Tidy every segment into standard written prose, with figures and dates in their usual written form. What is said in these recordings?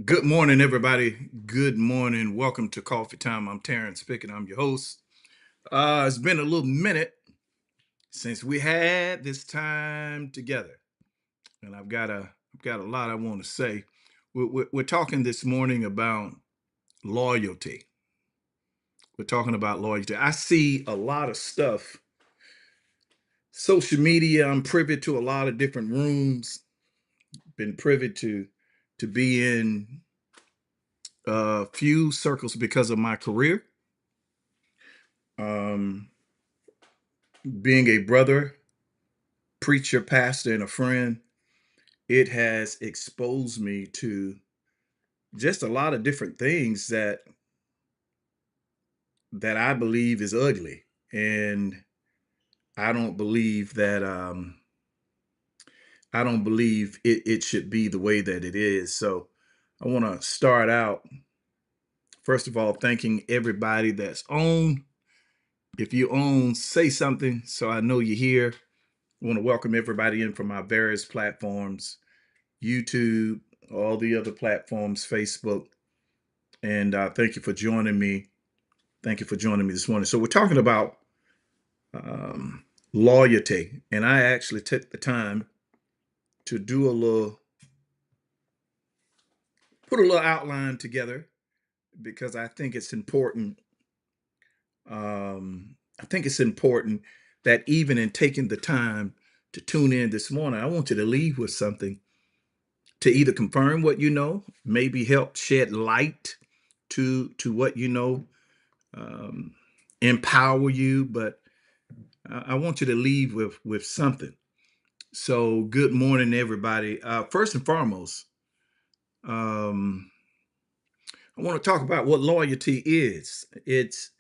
Good morning, everybody. Good morning. Welcome to Coffee Time. I'm Terrence Pickett. I'm your host. It's been a little minute since we had this time together, and I've got a lot I want to say. We're talking this morning about loyalty. We're talking about loyalty. I see a lot of stuff. Social media. I'm privy to a lot of different rooms. Been privy to be in a few circles because of my career. Um, being a brother, preacher, pastor, and a friend, it has exposed me to just a lot of different things that I believe is ugly. And I don't believe that I don't believe it should be the way that it is. So I want to start out first of all thanking everybody that's on. If you own, say something so I know you're here. I want to welcome everybody in from our various platforms, YouTube, all the other platforms, Facebook. And thank you for joining me. Thank you for joining me this morning. So we're talking about um, loyalty, and I actually took the time to do put a little outline together because I think it's important. I think it's important that even in taking the time to tune in this morning, I want you to leave with something to either confirm what you know, maybe help shed light to what you know, um, empower you, but I want you to leave with something. So, good morning, everybody. First and foremost, um, I want to talk about what loyalty is. It's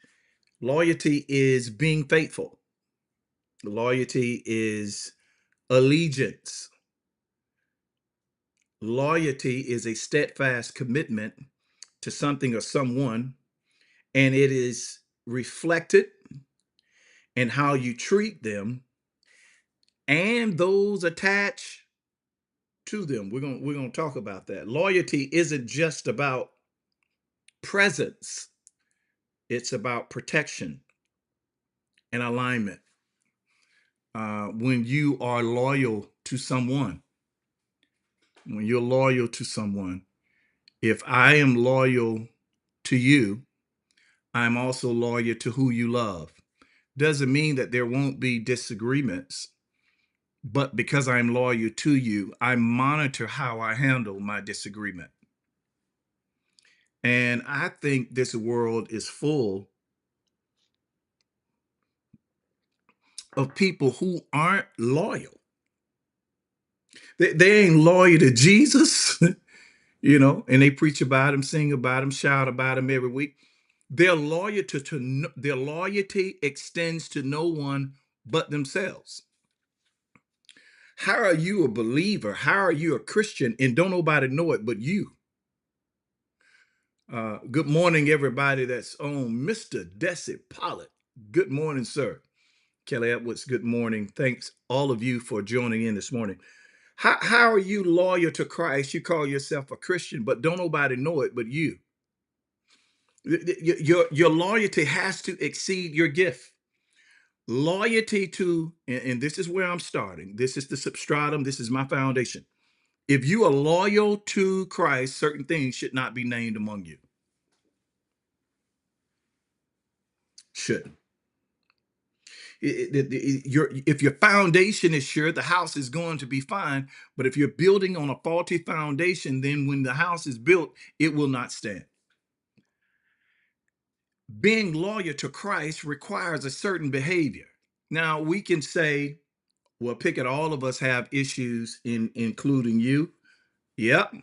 loyalty is being faithful. Loyalty is allegiance. Loyalty is a steadfast commitment to something or someone, and it is reflected in how you treat them and those attached to them. We're gonna talk about that. Loyalty isn't just about presence; it's about protection and alignment. When you are loyal to someone, when you're loyal to someone, if I am loyal to you, I'm also loyal to who you love. Doesn't mean that there won't be disagreements, but because I'm loyal to you, I monitor how I handle my disagreement. And I think this world is full of people who aren't loyal. They ain't loyal to Jesus, and they preach about him, sing about him, shout about him every week. Their loyalty extends to no one but themselves. How are you a believer? How are you a Christian and don't nobody know it but you? Good morning, everybody that's on. Mr. Desi Pollitt. Good morning, sir. Kelly Edwards, good morning. Thanks all of you for joining in this morning. How are you loyal to Christ? You call yourself a Christian, but don't nobody know it but you. Your loyalty has to exceed your gift. Loyalty to, and this is where I'm starting. This is the substratum. This is my foundation. If you are loyal to Christ, certain things should not be named among you. Shouldn't. If your foundation is sure, the house is going to be fine. But if you're building on a faulty foundation, then when the house is built, it will not stand. Being loyal to Christ requires a certain behavior. Now, we can say, well, Pickett, all of us have issues, including you. Yep.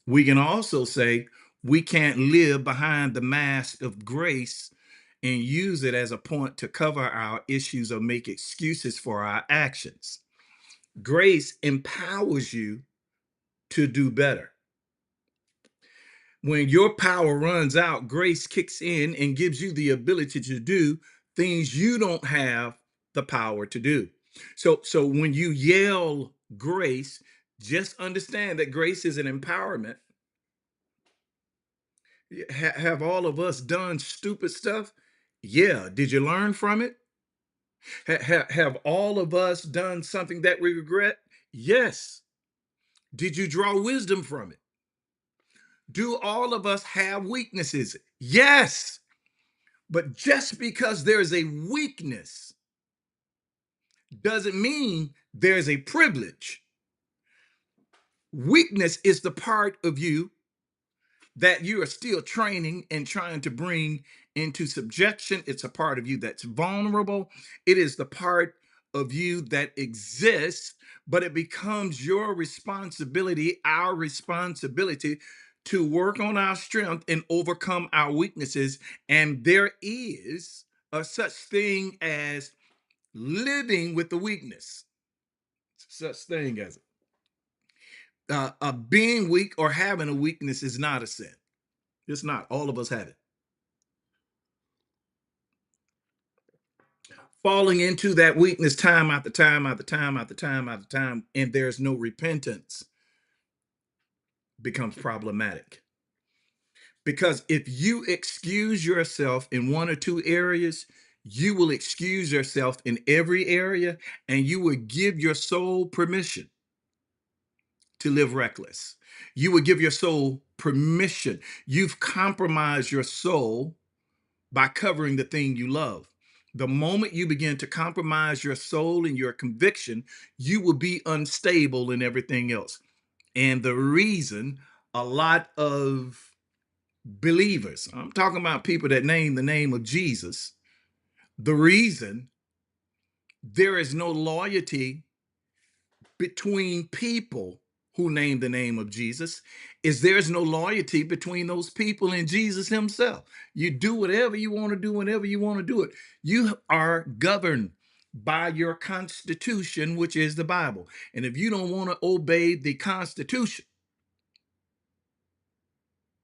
We can also say we can't live behind the mask of grace and use it as a point to cover our issues or make excuses for our actions. Grace empowers you to do better. When your power runs out, grace kicks in and gives you the ability to do things you don't have the power to do. So when you yell grace, just understand that grace is an empowerment Have all of us done stupid stuff? Yeah. Did you learn from it? Have all of us done something that we regret? Yes. Did you draw wisdom from it? Do all of us have weaknesses? Yes. But just because there's a weakness doesn't mean there's a privilege. Weakness is the part of you that you are still training and trying to bring into subjection. It's a part of you that's vulnerable. It is the part of you that exists, but it becomes your responsibility, our responsibility to work on our strength and overcome our weaknesses. And there is a such thing as living with the weakness, such thing as being weak or having a weakness is not a sin. It's not. All of us have it. Falling into that weakness time after time after time after time after time, and there's no repentance becomes problematic. Because if you excuse yourself in one or two areas, you will excuse yourself in every area, and you will give your soul permission to live reckless. You will give your soul permission. You've compromised your soul by covering the thing you love. The moment you begin to compromise your soul and your conviction, you will be unstable in everything else. And the reason a lot of believers, I'm talking about people that name the name of Jesus, the reason there is no loyalty between people who name the name of Jesus is there's no loyalty between those people and Jesus himself. You do whatever you want to do whenever you want to do it. You are governed by your constitution, which is the Bible. And if you don't want to obey the constitution,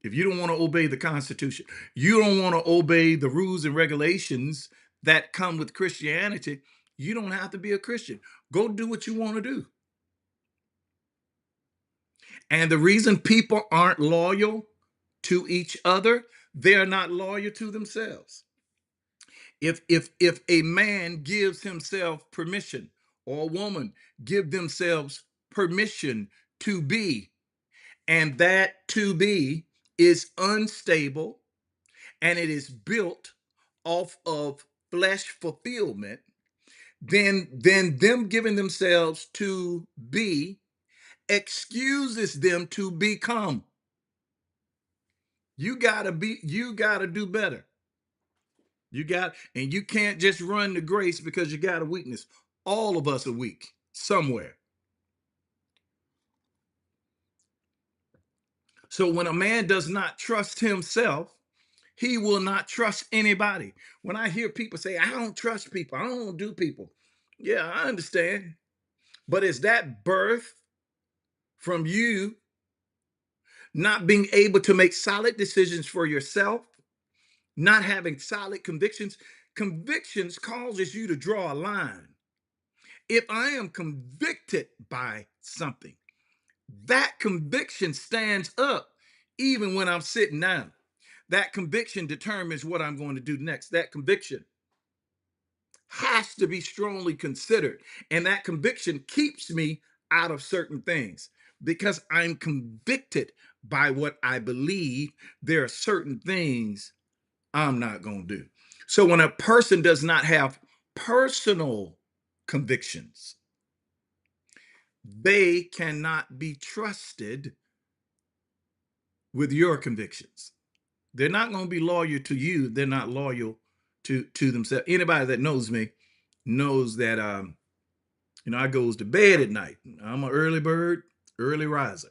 if you don't want to obey the constitution, you don't want to obey the rules and regulations that come with Christianity, you don't have to be a Christian. Go do what you want to do. And the reason people aren't loyal to each other, they're not loyal to themselves. If a man gives himself permission or a woman give themselves permission to be, and that to be is unstable and it is built off of flesh fulfillment, then them giving themselves to be excuses them to become. You gotta do better. And you can't just run the grace because you got a weakness. All of us are weak somewhere. So when a man does not trust himself, he will not trust anybody. When I hear people say, I don't trust people, I don't do people. Yeah, I understand. But is that birth from you not being able to make solid decisions for yourself, not having solid convictions? Convictions causes you to draw a line. If I am convicted by something, that conviction stands up even when I'm sitting down. That conviction determines what I'm going to do next. That conviction has to be strongly considered. And that conviction keeps me out of certain things because I'm convicted by what I believe. There are certain things I'm not going to do. So when a person does not have personal convictions, they cannot be trusted with your convictions. They're not going to be loyal to you. They're not loyal to themselves. Anybody that knows me knows that I goes to bed at night. I'm an early bird, early riser.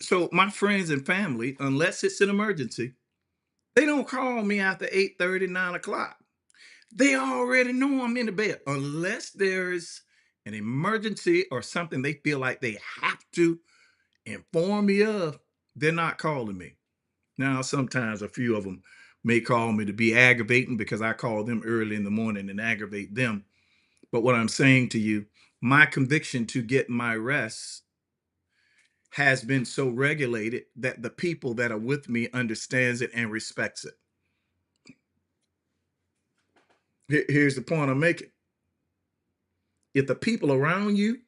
So my friends and family, unless it's an emergency, they don't call me after 8:30, 9 o'clock. They already know I'm in the bed. Unless there's an emergency or something they feel like they have to inform me of, they're not calling me. Now, sometimes a few of them may call me to be aggravating because I call them early in the morning and aggravate them. But what I'm saying to you, my conviction to get my rest has been so regulated that the people that are with me understands it and respects it. Here's the point I'm making. If the people around you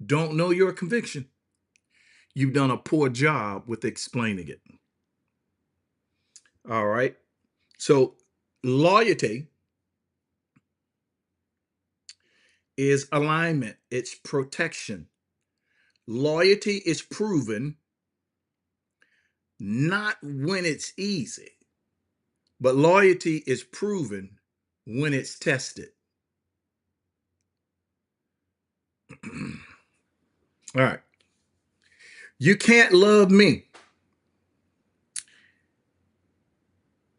don't know your conviction, you've done a poor job with explaining it. All right. So loyalty is alignment, it's protection. Loyalty is proven not when it's easy, but loyalty is proven when it's tested. All right. You can't love me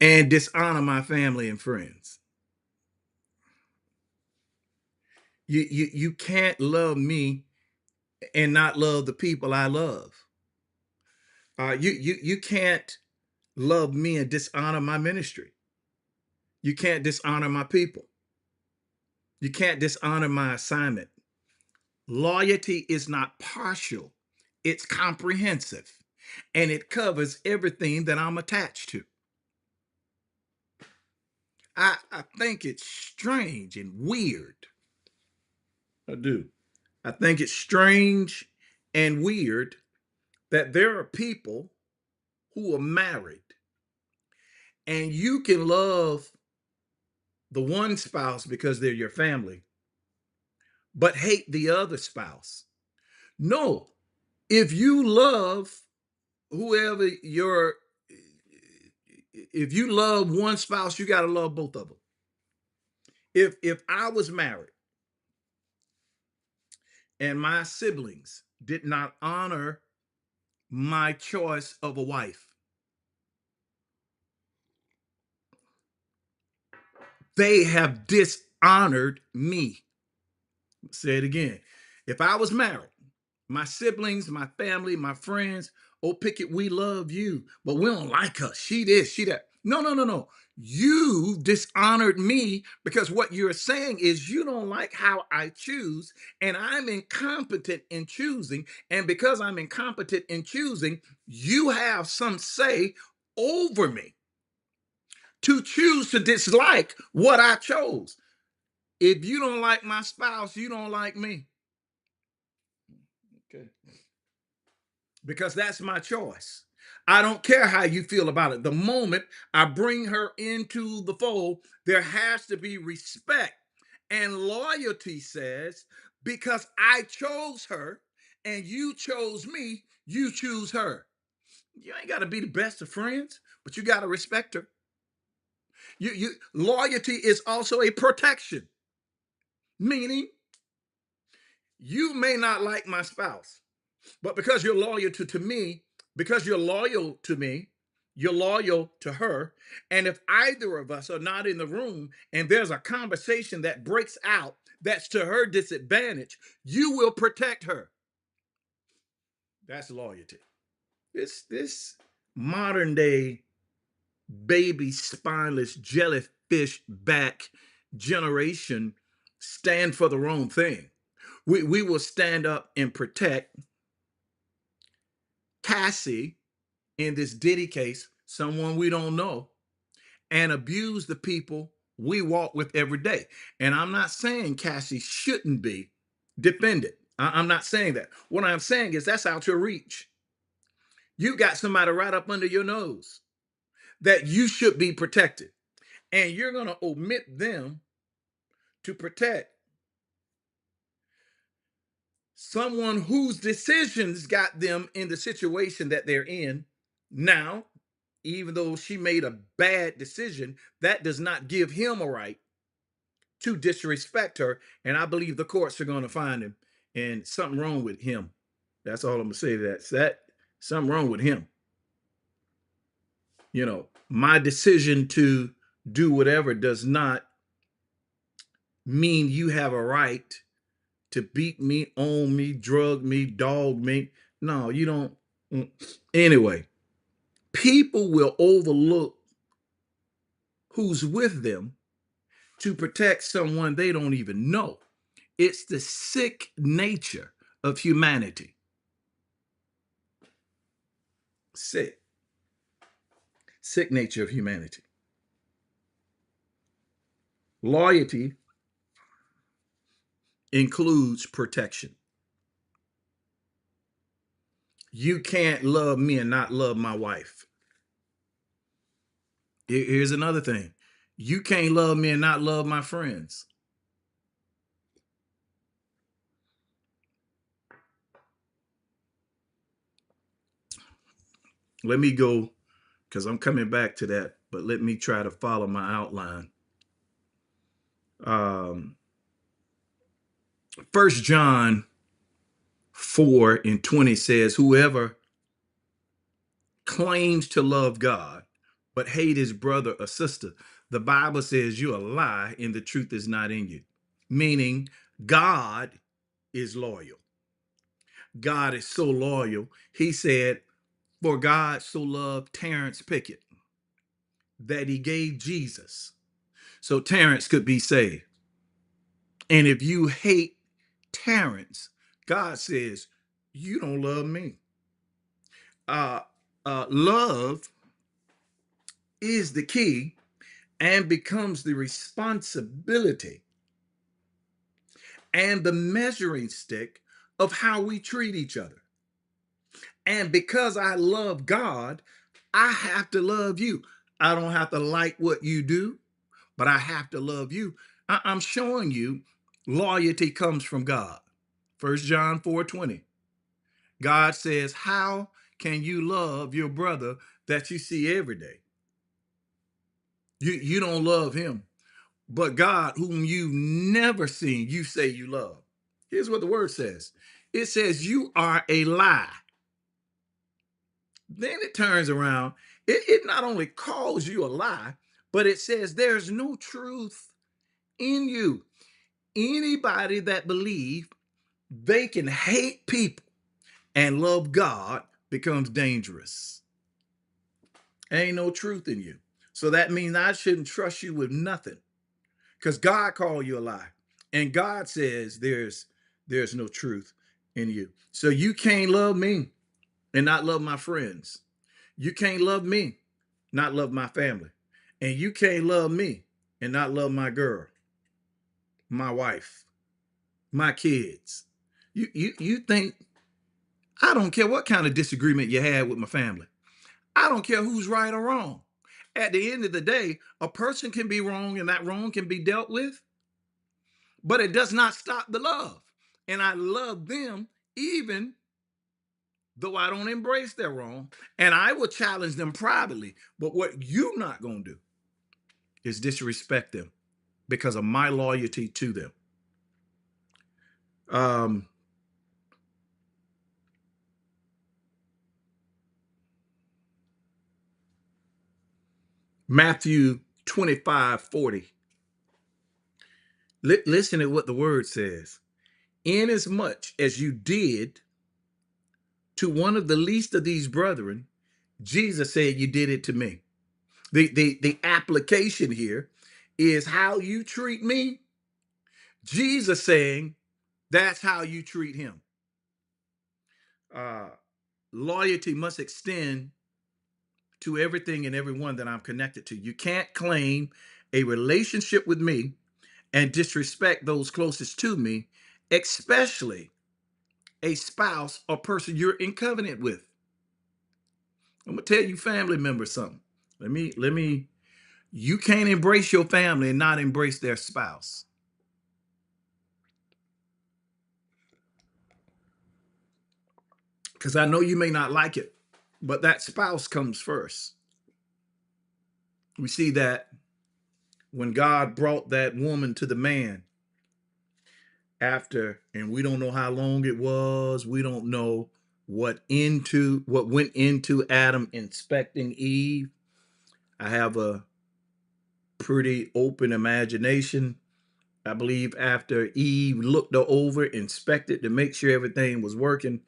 and dishonor my family and friends. You can't love me and not love the people I love. You can't love me and dishonor my ministry. You can't dishonor my people. You can't dishonor my assignment. Loyalty is not partial, it's comprehensive, and it covers everything that I'm attached to. I think it's strange and weird. I do. I think it's strange and weird that there are people who are married and you can love the one spouse because they're your family, but hate the other spouse. No, if you love whoever your if you love one spouse, you got to love both of them. If I was married and my siblings did not honor my choice of a wife, they have dishonored me. Say it again. If I was married, my siblings, my family, my friends, oh, Pickett, we love you, but we don't like her. She this, she that. No, no, no, no. You dishonored me because what you're saying is you don't like how I choose, and I'm incompetent in choosing. And because I'm incompetent in choosing, you have some say over me to choose to dislike what I chose. If you don't like my spouse, you don't like me. Okay. Because that's my choice. I don't care how you feel about it. The moment I bring her into the fold, there has to be respect. And loyalty says, because I chose her and you chose me, you choose her. You ain't got to be the best of friends, but you got to respect her. You loyalty is also a protection, meaning you may not like my spouse, but because you're loyal to me, because you're loyal to me, you're loyal to her. And if either of us are not in the room and there's a conversation that breaks out that's to her disadvantage, you will protect her. That's loyalty. This modern day baby spineless jellyfish back generation stand for the wrong thing. We will stand up and protect Cassie in this Diddy case, someone we don't know, and abuse the people we walk with every day. And I'm not saying Cassie shouldn't be defended. I'm not saying that. What I'm saying is that's out your reach. You got somebody right up under your nose that you should be protected, and you're going to omit them to protect someone whose decisions got them in the situation that they're in now. Even though she made a bad decision, that does not give him a right to disrespect her. And I believe the courts are going to find him and something wrong with him. That's all I'm gonna say. That something wrong with him. My decision to do whatever does not mean you have a right to beat me, own me, drug me, dog me. No, you don't. Anyway, people will overlook who's with them to protect someone they don't even know. It's the sick nature of humanity. Sick. Sick nature of humanity. Loyalty includes protection. You can't love me and not love my wife. Here's another thing. You can't love me and not love my friends. Let me go, because I'm coming back to that, but let me try to follow my outline. Um, 1 John 4:20 says, whoever claims to love God but hate his brother or sister, the Bible says you're a lie and the truth is not in you. Meaning, God is loyal. God is so loyal. He said, for God so loved Terrence Pickett that he gave Jesus so Terrence could be saved. And if you hate Terrence, God says, you don't love me. Uh, love is the key and becomes the responsibility and the measuring stick of how we treat each other. And because I love God, I have to love you. I don't have to like what you do, but I have to love you. I'm showing you loyalty comes from God. 1 John 4:20. God says, how can you love your brother that you see every day? You don't love him. But God, whom you've never seen, you say you love. Here's what the word says. It says you are a lie. Then it turns around. It not only calls you a lie, but it says there's no truth in you. Anybody that believes they can hate people and love God becomes dangerous. Ain't no truth in you. So that means I shouldn't trust you with nothing. Because God called you a lie. And God says there's no truth in you. So you can't love me and not love my friends. You can't love me, not love my family. And you can't love me and not love my girl, my wife, my kids. You think I don't care what kind of disagreement you had with my family. I don't care who's right or wrong. At the end of the day, a person can be wrong and that wrong can be dealt with, but it does not stop the love. And I love them even though I don't embrace their wrong. And I will challenge them privately. But what you're not going to do is disrespect them because of my loyalty to them. Um, Matthew 25:40. Listen to what the word says. Inasmuch as you did to one of the least of these brethren, Jesus said you did it to me. The application here is how you treat me. Jesus saying that's how you treat him. Uh, Loyalty must extend to everything and everyone that I'm connected to. You can't claim a relationship with me and disrespect those closest to me, especially a spouse or person you're in covenant with. I'm gonna tell you, family members, something. Let me. You can't embrace your family and not embrace their spouse. Because I know you may not like it, but that spouse comes first. We see that when God brought that woman to the man after, and we don't know how long it was, we don't know what went into Adam inspecting Eve. I have a pretty open imagination. I believe after Eve looked her over, inspected to make sure everything was working,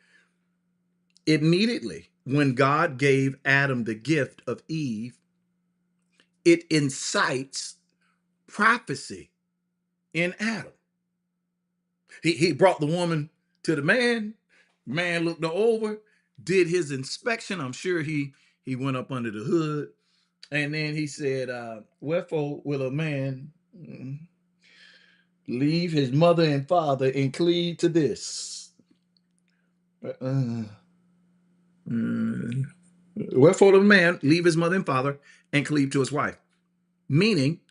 immediately when God gave Adam the gift of Eve, it incites prophecy in Adam. He brought the woman to the man. Man looked her over. did his inspection. I'm sure he went up under the hood, and then he said, "Wherefore will a man leave his mother and father and cleave to this? Uh, mm, Wherefore will a man leave his mother and father and cleave to his wife?" Meaning,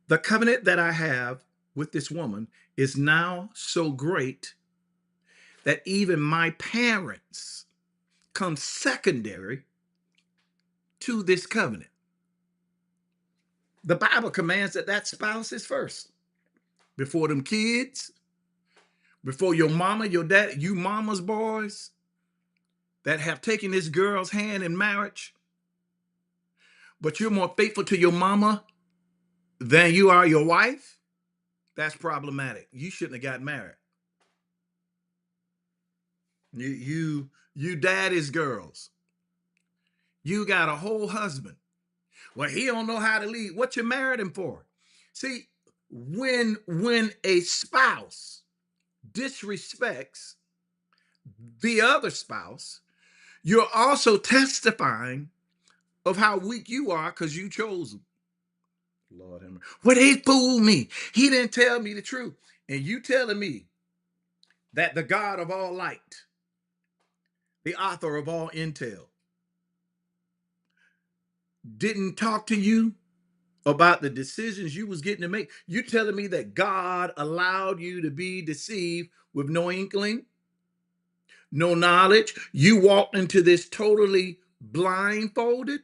the covenant that I have with this woman is now so great that even my parents come secondary to this covenant. The Bible commands that that spouse is first before them kids, before your mama, your dad, you mama's boys that have taken this girl's hand in marriage, but you're more faithful to your mama than you are your wife. That's problematic. You shouldn't have got married. You daddy's girls. You got a whole husband. Well, he don't know how to lead. What you married him for? See, when a spouse disrespects the other spouse, you're also testifying of how weak you are because you chose him. Lord have mercy. Well, he fooled me. He didn't tell me the truth. And you telling me that the God of all light, the author of all intel, didn't talk to you about the decisions you was getting to make. You telling me that God allowed you to be deceived with no inkling, no knowledge? You walked into this totally blindfolded,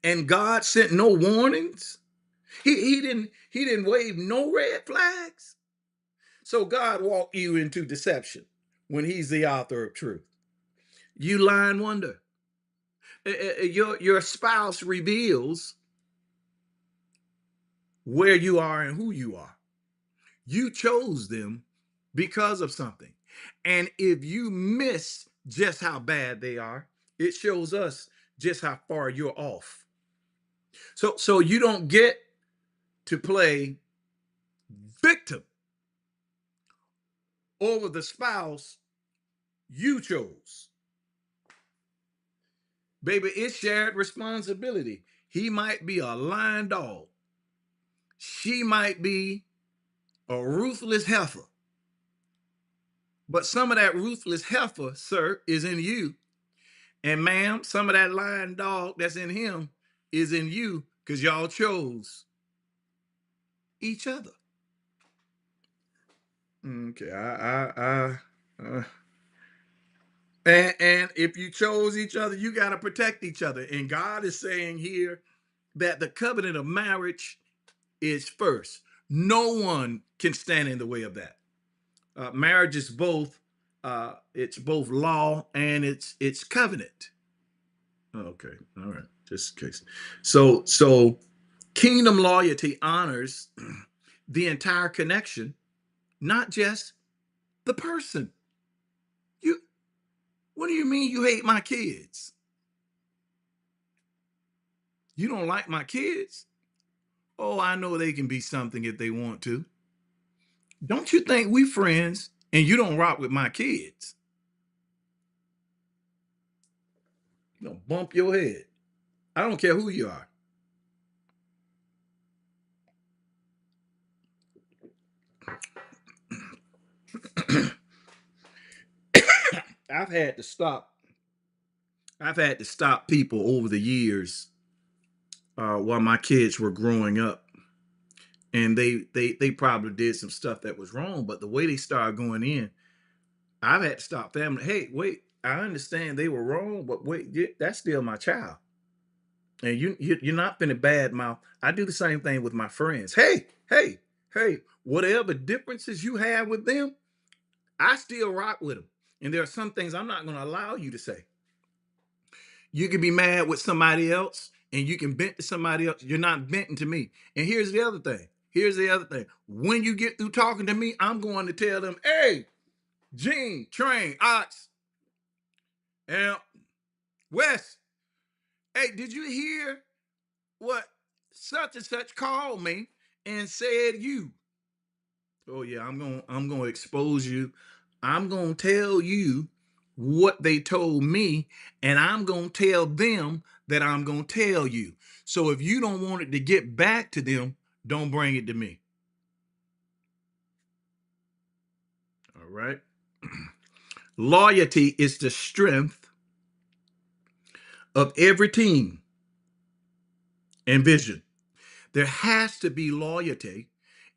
and God sent no warnings. He didn't wave no red flags. So God walked you into deception when He's the author of truth. You lying wonder. Your spouse reveals where you are and who you are. You chose them because of something. And if you miss just how bad they are, it shows us just how far you're off. So you don't get to play victim over the spouse you chose. Baby, it's shared responsibility. He might be a lying dog. She might be a ruthless heifer. But some of that ruthless heifer, sir, is in you. And ma'am, some of that lying dog that's in him is in you because y'all chose each other. Okay, and if you chose each other, you got to protect each other. And God is saying here that the covenant of marriage is first. No one can stand in the way of that. Marriage is both it's both law and it's covenant. Okay, all right, just in case. So kingdom loyalty honors the entire connection, not just the person. You What do you mean you hate my kids? You don't like my kids? Oh, I know they can be something if they want to. Don't you think we friends and you don't rock with my kids? You don't bump your head. I don't care who you are. I've had to stop. I've had to stop people over the years while my kids were growing up, and they probably did some stuff that was wrong. But the way they started going in, I've had to stop family. Hey, wait, I understand they were wrong, but wait, that's still my child, and you're not finna bad mouth. I do the same thing with my friends. Hey, whatever differences you have with them, I still rock with them. And there are some things I'm not going to allow you to say. You can be mad with somebody else and you can vent to somebody else. You're not venting to me. And here's the other thing. When you get through talking to me, I'm going to tell them, hey, Gene, Train, Ox, and Wes, hey, did you hear what such and such called me and said you? Oh yeah, I'm gonna expose you. I'm gonna tell you what they told me, and I'm going to tell them that I'm going to tell you. So if you don't want it to get back to them, don't bring it to me. All right. Loyalty is the strength of every team and vision. There has to be loyalty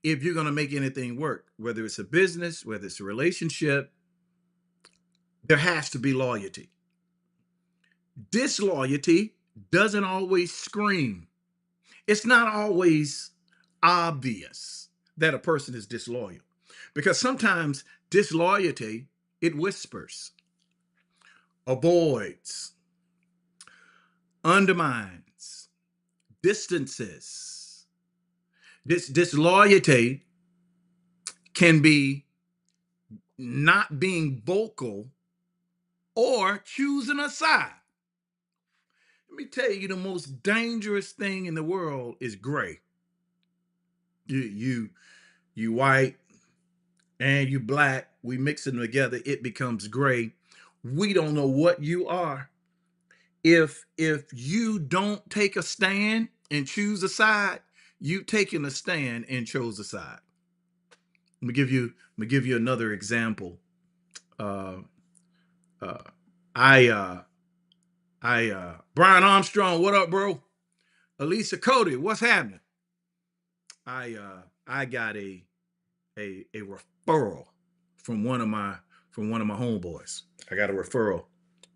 if you're going to make anything work, whether it's a business, whether it's a relationship, there has to be loyalty. Disloyalty doesn't always scream. It's not always obvious that a person is disloyal, because sometimes disloyalty, it whispers, avoids, undermines, distances. This disloyalty can be not being vocal or choosing a side. Let me tell you, the most dangerous thing in the world is gray. You white and you black, we mix them together, it becomes gray. We don't know what you are. If you don't take a stand and choose a side, you taking a stand and chose a side. Let me give you another example. Uh, uh, I Brian Armstrong, what up, bro? Elisa Cody, what's happening? I got a referral from one of my homeboys. I got a referral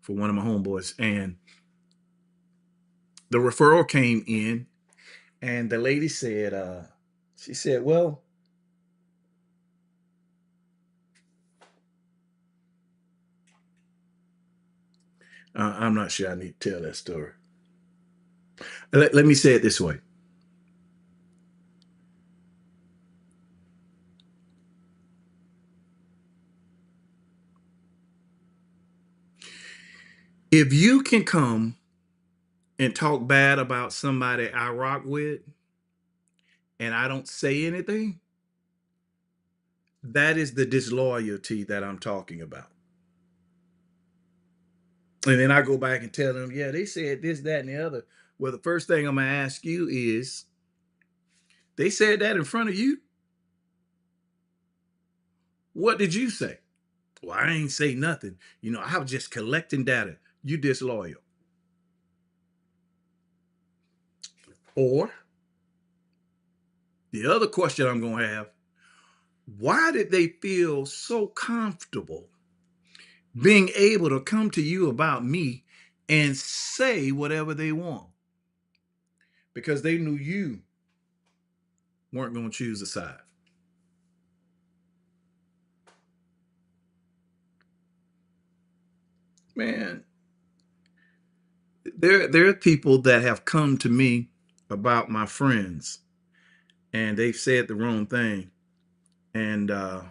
for one of my homeboys, and the referral came in, and the lady said, she said, well, I'm not sure I need to tell that story. Let me say it this way. If you can come and talk bad about somebody I rock with and I don't say anything, that is the disloyalty that I'm talking about. And then I go back and tell them, yeah, they said this, that, and the other. Well, the first thing I'm going to ask you is, they said that in front of you? What did you say? Well, I ain't say nothing. I was just collecting data. You disloyal. Or the other question I'm going to have, why did they feel so comfortable being able to come to you about me and say whatever they want? Because they knew you weren't going to choose a side. Man, there are people that have come to me about my friends, and they've said the wrong thing. And uh,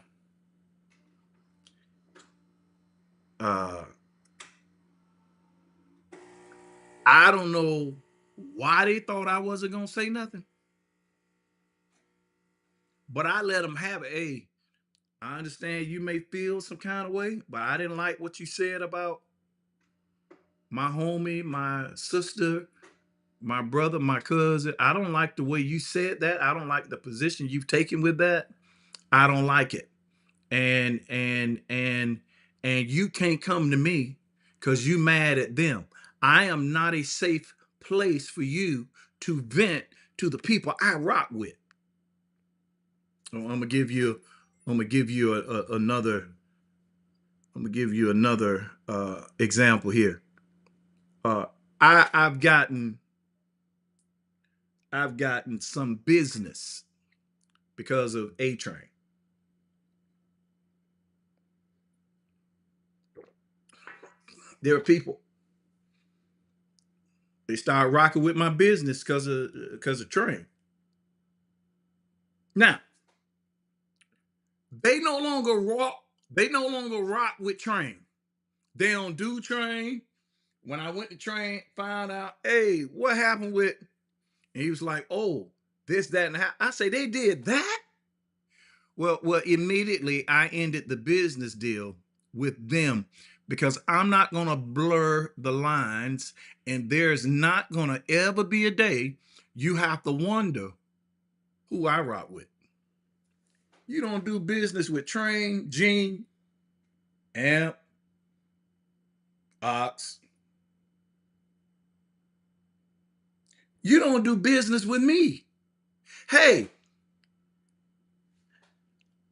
I don't know why they thought I wasn't going to say nothing, but I let them have it. Hey, I understand you may feel some kind of way, but I didn't like what you said about my homie, my sister, my brother, my cousin. I don't like the way you said that. I don't like the position you've taken with that. I don't like it. And you can't come to me because you mad at them. I am not a safe place for you to vent to the people I rock with. I'm gonna give you another. I'm gonna give you another example here. Uh, I've gotten some business because of A Train. There are people, they start rocking with my business because of Train. Now they no longer rock. They no longer rock with Train. They don't do Train. When I went to Train, found out, hey, what happened with? And he was like, oh, this, that, and that. I say they did that. Well, immediately I ended the business deal with them because I'm not going to blur the lines, and there's not going to ever be a day you have to wonder who I rock with. You don't do business with Train, Gene, Amp, Ox. You don't do business with me. Hey,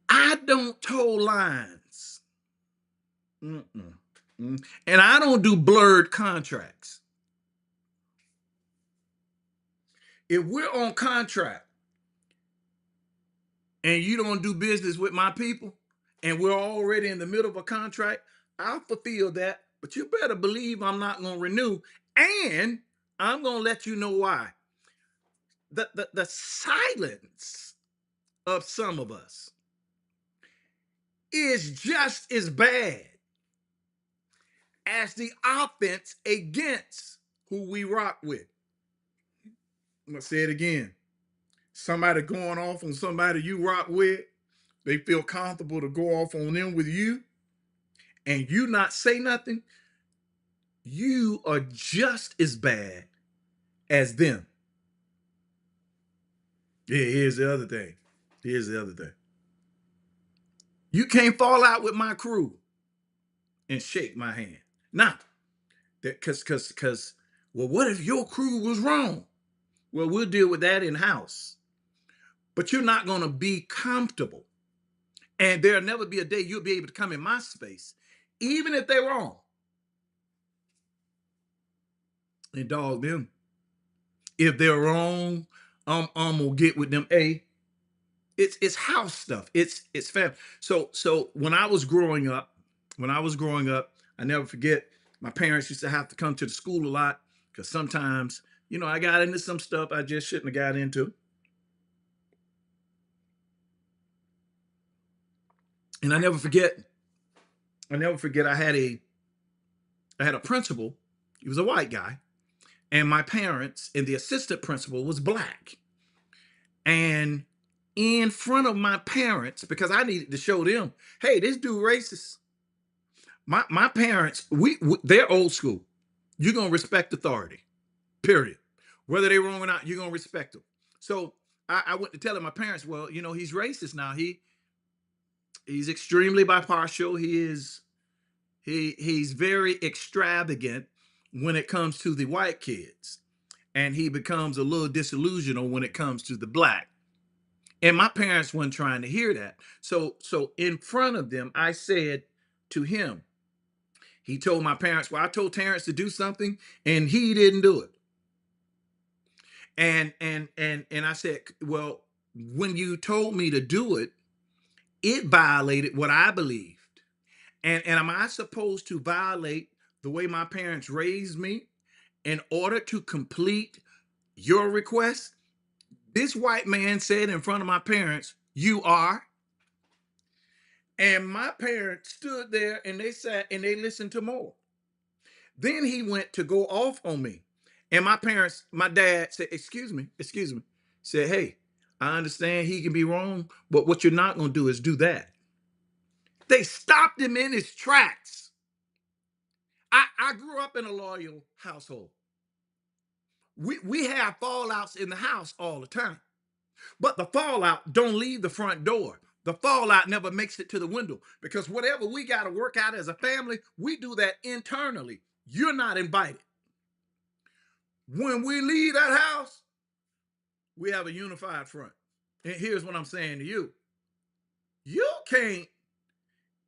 I don't toe lines. Mm-mm. And I don't do blurred contracts. If we're on contract and you don't do business with my people and we're already in the middle of a contract, I'll fulfill that. But you better believe I'm not going to renew. And I'm going to let you know why. The silence of some of us is just as bad as the offense against who we rock with. I'm going to say it again. Somebody going off on somebody you rock with, they feel comfortable to go off on them with you, and you not say nothing, you are just as bad as them. Yeah, here's the other thing. Here's the other thing. You can't fall out with my crew and shake my hand. Now, that cause well, what if your crew was wrong? Well, we'll deal with that in house. But you're not gonna be comfortable. And there'll never be a day you'll be able to come in my space, even if they're wrong, and dog them. If they're wrong, I'm gonna get with them. It's house stuff. It's family. So when I was growing up, I never forget. My parents used to have to come to the school a lot because sometimes, I got into some stuff I just shouldn't have got into. And I never forget. I never forget. I had a principal. He was a white guy, and my parents and the assistant principal was black. And in front of my parents, because I needed to show them, hey, this dude racist. My parents, they're old school. You're gonna respect authority, period. Whether they're wrong or not, you're gonna respect them. So I went to tell my parents, well, he's racist now. He's extremely bipartial. He's very extravagant when it comes to the white kids, and he becomes a little disillusional when it comes to the black. And my parents weren't trying to hear that. So in front of them, I said to him, he told my parents, well, I told Terrence to do something and he didn't do it. And I said, well, when you told me to do it, it violated what I believed. And am I supposed to violate the way my parents raised me in order to complete your request? This white man said in front of my parents, you are. And my parents stood there and they sat and they listened to more. Then he went to go off on me. And my dad said, excuse me, said, hey, I understand he can be wrong, but what you're not going to do is do that. They stopped him in his tracks. I grew up in a loyal household. We have fallouts in the house all the time. But the fallout don't leave the front door. The fallout never makes it to the window because whatever we got to work out as a family, we do that internally. You're not invited. When we leave that house, we have a unified front. And here's what I'm saying to you. You can't,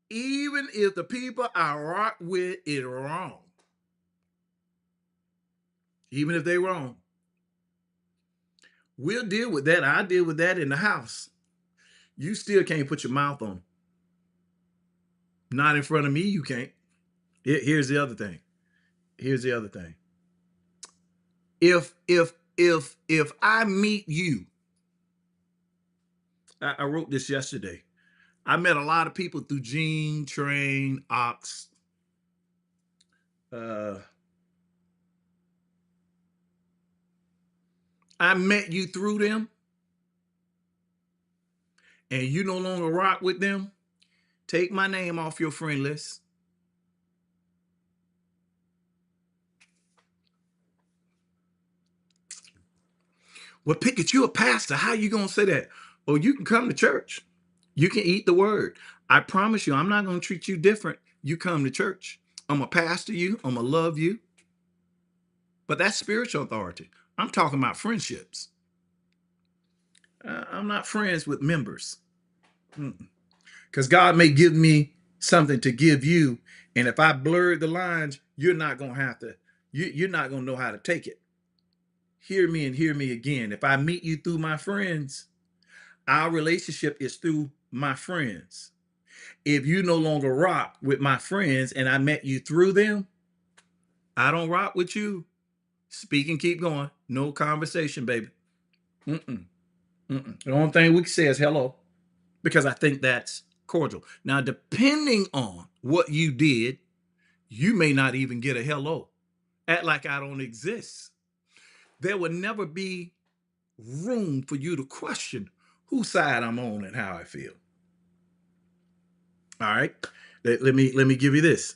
even if the people I rock with is wrong, even if they're wrong, we'll deal with that. I deal with that in the house. You still can't put your mouth on them. Not in front of me, you can't. Here's the other thing. Here's the other thing. If I meet you, I wrote this yesterday. I met a lot of people through Gene, Train, Ox. Uh, I met you through them, and you no longer rock with them. Take my name off your friend list. Well, Pickett, you a pastor. How you gonna say that? Oh, you can come to church. You can eat the word. I promise you, I'm not gonna treat you different. You come to church. I'm gonna pastor you. I'm gonna love you. But that's spiritual authority. I'm talking about friendships. I'm not friends with members. Because God may give me something to give you. And if I blur the lines, you're not going to have to, you're not going to know how to take it. Hear me and hear me again. If I meet you through my friends, our relationship is through my friends. If you no longer rock with my friends and I met you through them, I don't rock with you. Speak and keep going. No conversation, baby. Mm-mm, mm-mm. The only thing we can say is hello, because I think that's cordial. Now, depending on what you did, you may not even get a hello. Act like I don't exist. There would never be room for you to question whose side I'm on and how I feel. All right. Let me give you this.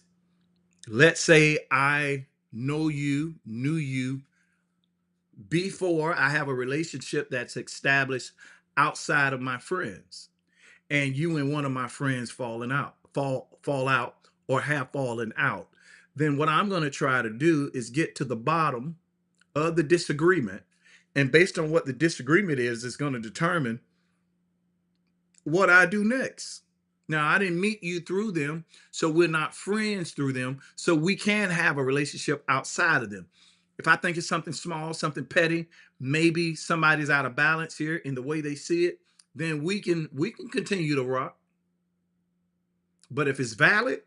Let's say I knew you before I have a relationship that's established outside of my friends, and you and one of my friends fall out or have fallen out. Then what I'm going to try to do is get to the bottom of the disagreement, and based on what the disagreement is going to determine what I do next. Now, I didn't meet you through them, so we're not friends through them, so we can have a relationship outside of them. If I think it's something small, something petty, maybe somebody's out of balance here in the way they see it, then we can continue to rock. But if it's valid,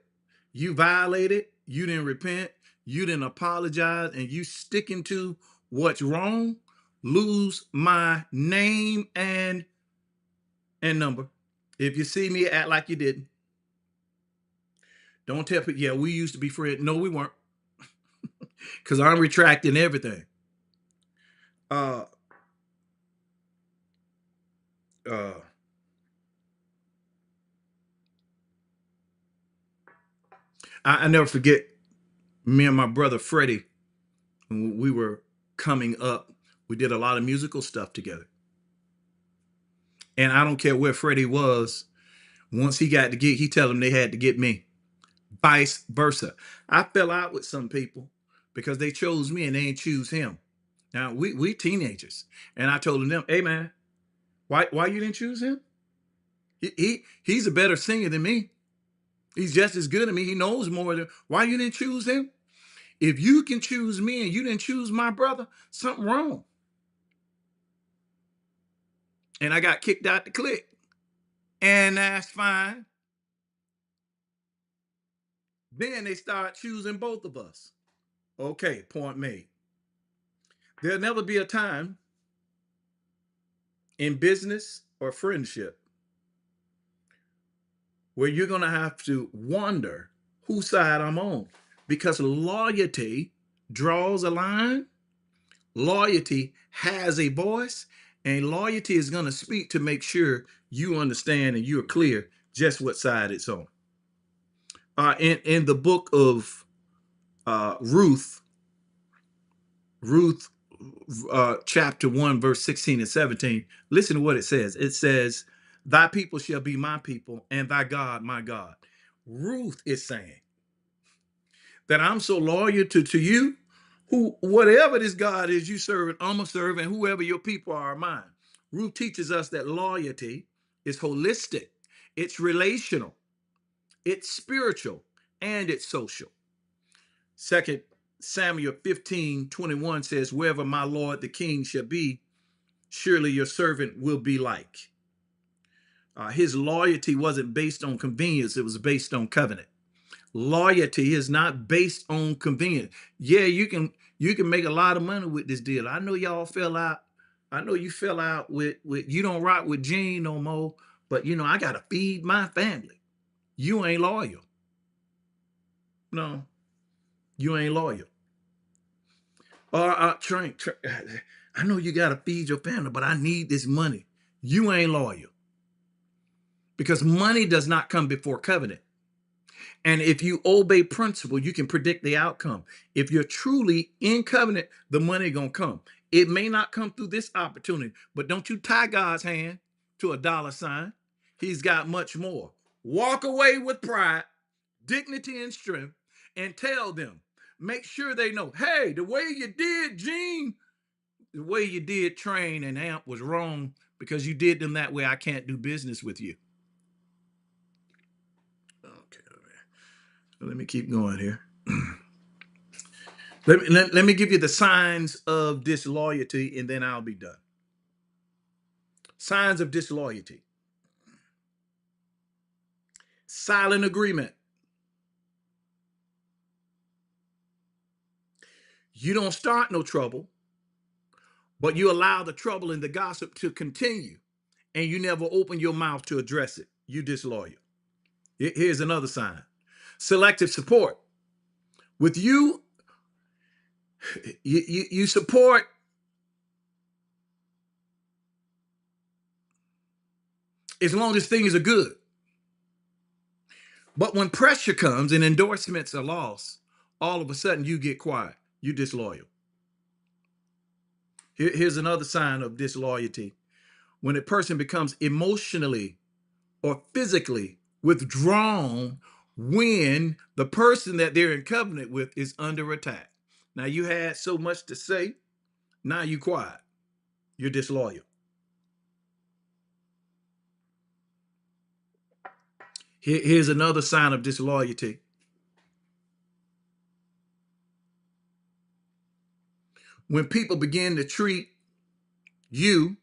you violated, you didn't repent, you didn't apologize, and you sticking to what's wrong, lose my name and number. If you see me, act like you didn't. Don't tell people, yeah, we used to be friends. No, we weren't. Because I'm retracting everything. Uh uh I never forget me and my brother Freddie, when we were coming up, we did a lot of musical stuff together. And I don't care where Freddie was, once he got the gig, he tell them they had to get me. Vice versa. I fell out with some people because they chose me and they ain't choose him. Now we teenagers, and I told them, hey man, why you didn't choose him? He's a better singer than me. He's just as good as me. He knows more than why you didn't choose him. If you can choose me and you didn't choose my brother, something wrong. And I got kicked out the clique, and that's fine. Then they start choosing both of us. Okay, point made. There'll never be a time in business or friendship where you're going to have to wonder whose side I'm on, because loyalty draws a line, loyalty has a voice, and loyalty is going to speak to make sure you understand and you're clear just what side it's on. In the book of Ruth, Ruth chapter 1, verse 16 and 17, listen to what it says. It says, thy people shall be my people, and thy God my God. Ruth is saying that I'm so loyal to you, who whatever this God is you serve, I'm a serve, and whoever your people are mine. Ruth teaches us that loyalty is holistic, it's relational, it's spiritual, and it's social. Second Samuel 15:21 says, wherever my Lord the king shall be, surely your servant will be like. His loyalty wasn't based on convenience, it was based on covenant. Loyalty is not based on convenience. Yeah, you can make a lot of money with this deal. I know y'all fell out. I know you fell out with you don't rock with Gene no more, but I gotta feed my family. You ain't loyal. No, you ain't loyal. Or I know you gotta feed your family, but I need this money. You ain't loyal. Because money does not come before covenant. And if you obey principle, you can predict the outcome. If you're truly in covenant, the money gonna come. It may not come through this opportunity, but don't you tie God's hand to a dollar sign. He's got much more. Walk away with pride, dignity, and strength, and tell them. Make sure they know, hey, the way you did, Gene, the way you did Train and Amp was wrong because you did them that way. I can't do business with you. Okay, let me keep going here. Let me give you the signs of disloyalty and then I'll be done. Signs of disloyalty. Silent agreement. You don't start no trouble, but you allow the trouble and the gossip to continue, and you never open your mouth to address it. You disloyal. Here's another sign. Selective support. With you support as long as things are good. But when pressure comes and endorsements are lost, all of a sudden you get quiet. You disloyal. Here's another sign of disloyalty. When a person becomes emotionally or physically withdrawn when the person that they're in covenant with is under attack. Now you had so much to say, now you quiet. You're disloyal. Here's another sign of disloyalty. When people begin to treat you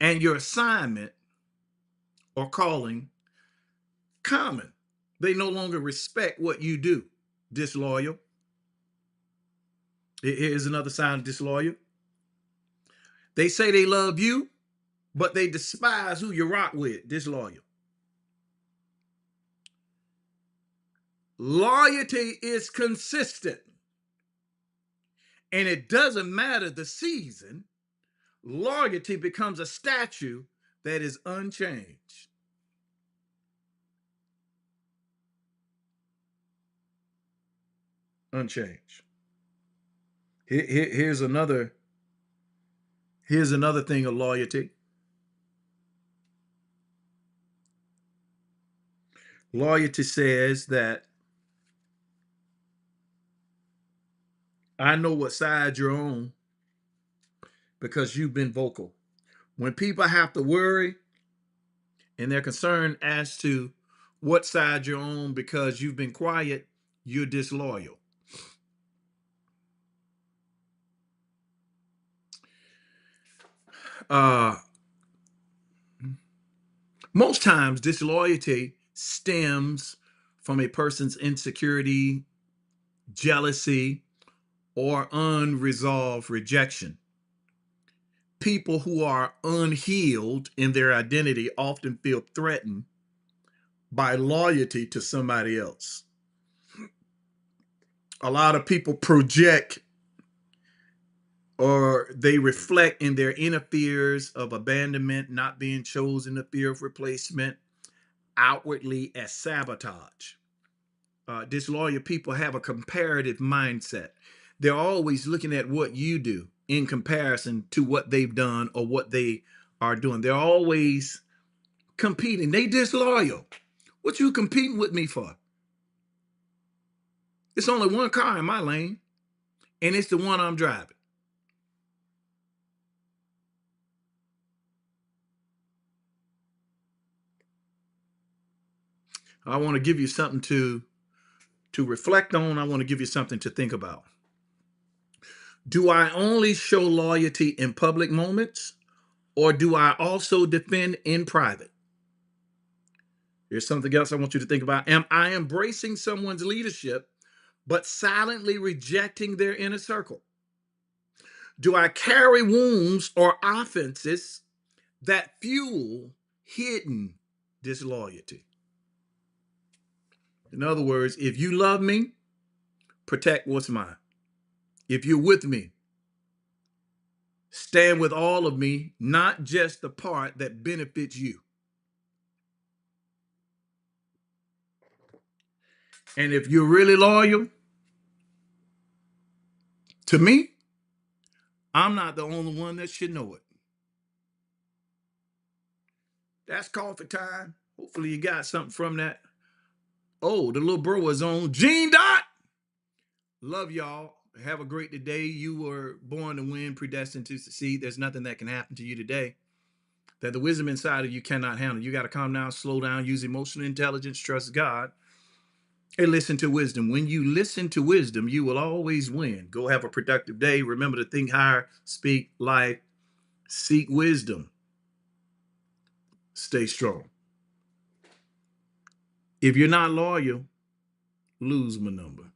and your assignment or calling common, they no longer respect what you do. Disloyal. Here's another sign of disloyal. They say they love you, but they despise who you rock with. Disloyal. Loyalty is consistent. And it doesn't matter the season, loyalty becomes a statue that is unchanged. Unchanged. Here's another thing of loyalty. Loyalty says that I know what side you're on because you've been vocal. When people have to worry and they're concerned as to what side you're on because you've been quiet, you're disloyal. Most times, disloyalty stems from a person's insecurity, jealousy, or unresolved rejection. People who are unhealed in their identity often feel threatened by loyalty to somebody else. A lot of people project or they reflect in their inner fears of abandonment, not being chosen, the fear of replacement, outwardly as sabotage. Disloyal people have a comparative mindset. They're always looking at what you do in comparison to what they've done or what they are doing. They're always competing. They disloyal. What you competing with me for? It's only one car in my lane, and it's the one I'm driving. I want to give you something to reflect on. I want to give you something to think about. Do I only show loyalty in public moments, or do I also defend in private? Here's something else I want you to think about. Am I embracing someone's leadership, but silently rejecting their inner circle? Do I carry wounds or offenses that fuel hidden disloyalty? In other words, if you love me, protect what's mine. If you're with me, stand with all of me, not just the part that benefits you. And if you're really loyal to me, I'm not the only one that should know it. That's coffee time. Hopefully you got something from that. Oh, the little bro is on. Gene Dot. Love y'all. Have a great day. You were born to win, predestined to succeed. There's nothing that can happen to you today that the wisdom inside of you cannot handle. You got to calm down, slow down, use emotional intelligence, trust God, and listen to wisdom. When you listen to wisdom, you will always win. Go have a productive day. Remember to think higher, speak life, seek wisdom, stay strong. If you're not loyal, lose my number.